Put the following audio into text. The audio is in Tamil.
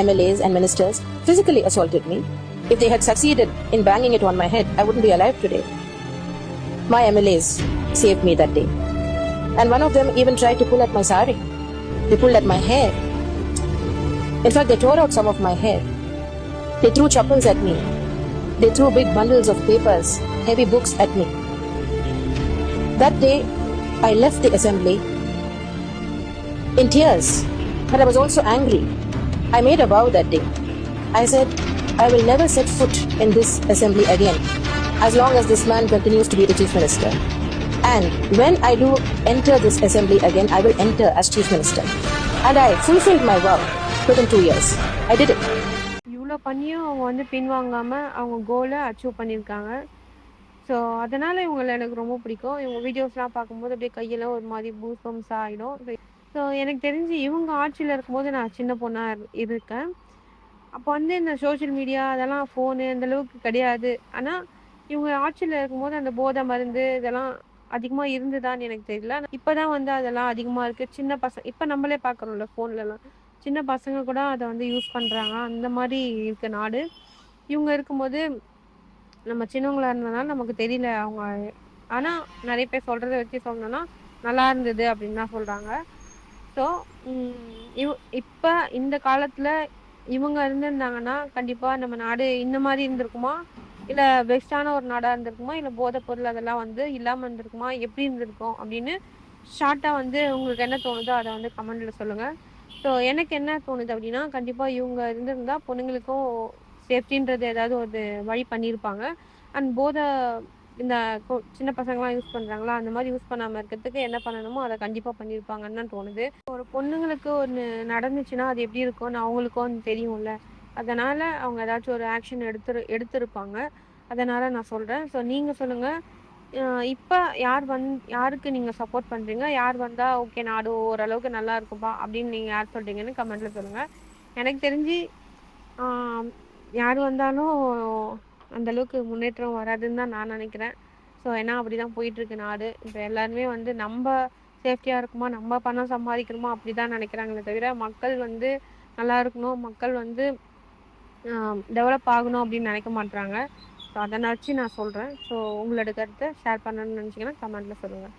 MLAs and ministers physically assaulted me. If they had succeeded in banging it on my head, I wouldn't be alive today. My MLAs saved me that day. And one of them even tried to pull at my sari. They pulled at my hair. In fact, they tore out some of my hair. They threw chappals at me. They threw big bundles of papers, heavy books at me. That day, I left the assembly in tears, but I was also angry. I made a vow that day. I said, I will never set foot in this assembly again, as long as this man continues to be the chief minister. And when I do enter this assembly again, I will enter as chief minister. And I fulfilled my vow within 2 years. I did it. இவ்வளோ பண்ணியும் அவங்க வந்து பின்வாங்காமல் அவங்க கோலை அச்சீவ் பண்ணியிருக்காங்க. ஸோ அதனால் இவங்களை எனக்கு ரொம்ப பிடிக்கும். இவங்க வீடியோஸ்லாம் பார்க்கும்போது அப்படியே கையெல்லாம் ஒரு மாதிரி பூஸ்பம்ஸ் ஆகிடும். ஸோ எனக்கு தெரிஞ்சு இவங்க ஆட்சியில் இருக்கும்போது நான் சின்ன பொண்ணாக இருக்கேன். அப்போ வந்து இந்த சோஷியல் மீடியா அதெல்லாம் ஃபோனு அந்தளவுக்கு கிடையாது. ஆனால் இவங்க ஆட்சியில் இருக்கும்போது அந்த போதை மருந்து இதெல்லாம் அதிகமாக இருந்துதான்னு எனக்கு தெரியல. இப்போ தான் வந்து அதெல்லாம் அதிகமாக இருக்குது. சின்ன பசங்க இப்போ நம்மளே பார்க்குறோம்ல ஃபோன்லலாம், சின்ன பசங்க கூட அதை வந்து யூஸ் பண்ணுறாங்க. அந்த மாதிரி இருக்க நாடு. இவங்க இருக்கும்போது நம்ம சின்னவங்களா இருந்ததுனால நமக்கு தெரியல அவங்க. ஆனால் நிறைய பேர் சொல்கிறத வச்சு சொல்லணும்னா நல்லா இருந்தது அப்படின்னு தான் சொல்கிறாங்க. ஸோ இப்போ இந்த காலத்தில் இவங்க இருந்திருந்தாங்கன்னா கண்டிப்பாக நம்ம நாடு இந்த மாதிரி இருந்திருக்குமா, இல்லை பெஸ்ட்டான ஒரு நாடாக இருந்திருக்குமா, இல்லை போதைப் பொருள் அதெல்லாம் வந்து இல்லாமல் இருந்திருக்குமா, எப்படி இருந்திருக்கும் அப்படின்னு ஷார்ட்டாக வந்து உங்களுக்கு என்ன தோணுதோ அதை வந்து கமெண்டில் சொல்லுங்கள். ஸோ எனக்கு என்ன தோணுது அப்படின்னா, கண்டிப்பாக இவங்க இருந்திருந்தால் பொண்ணுங்களுக்கும் சேஃப்டின்றது ஏதாவது ஒரு வழி பண்ணியிருப்பாங்க. அண்ட் போதை இந்த சின்ன பசங்களாம் யூஸ் பண்ணுறாங்களா, அந்த மாதிரி யூஸ் பண்ணாமல் இருக்கிறதுக்கு என்ன பண்ணணுமோ அதை கண்டிப்பாக பண்ணியிருப்பாங்கன்னு தான் தோணுது. ஒரு பொண்ணுங்களுக்கு ஒன்று நடந்துச்சுன்னா அது எப்படி இருக்கும்னு அவங்களுக்கும் தெரியும்ல. அதனால் அவங்க ஏதாச்சும் ஒரு ஆக்ஷன் எடுத்திருப்பாங்க. அதனால் நான் சொல்கிறேன். ஸோ நீங்கள் சொல்லுங்கள், இப்போ யாருக்கு நீங்கள் சப்போர்ட் பண்ணுறீங்க? யார் வந்தால் ஓகே நாடு ஓரளவுக்கு நல்லா இருக்குப்பா அப்படின்னு நீங்கள் யார் சொல்கிறீங்கன்னு கமெண்ட்டில் சொல்லுங்கள். எனக்கு தெரிஞ்சு யார் வந்தாலும் அந்தளவுக்கு முன்னேற்றம் வராதுன்னு தான் நான் நினைக்கிறேன். ஸோ ஏன்னா அப்படி தான் போயிட்டுருக்கு நாடு. இப்போ எல்லாருமே வந்து நம்ம சேஃப்டியாக இருக்குமா, நம்ம பணம் சம்பாதிக்கணுமா அப்படி தான் நினைக்கிறாங்களே தவிர, மக்கள் வந்து நல்லா இருக்கணும், மக்கள் வந்து டெவலப் ஆகணும் அப்படின்னு நினைக்க மாட்றாங்க. ஸோ அதை வச்சு நான் சொல்கிறேன். ஸோ உங்களோட கருத்தை ஷேர் பண்ணணும்னு நினச்சிங்கன்னா கமெண்ட்டில் சொல்லுங்கள்.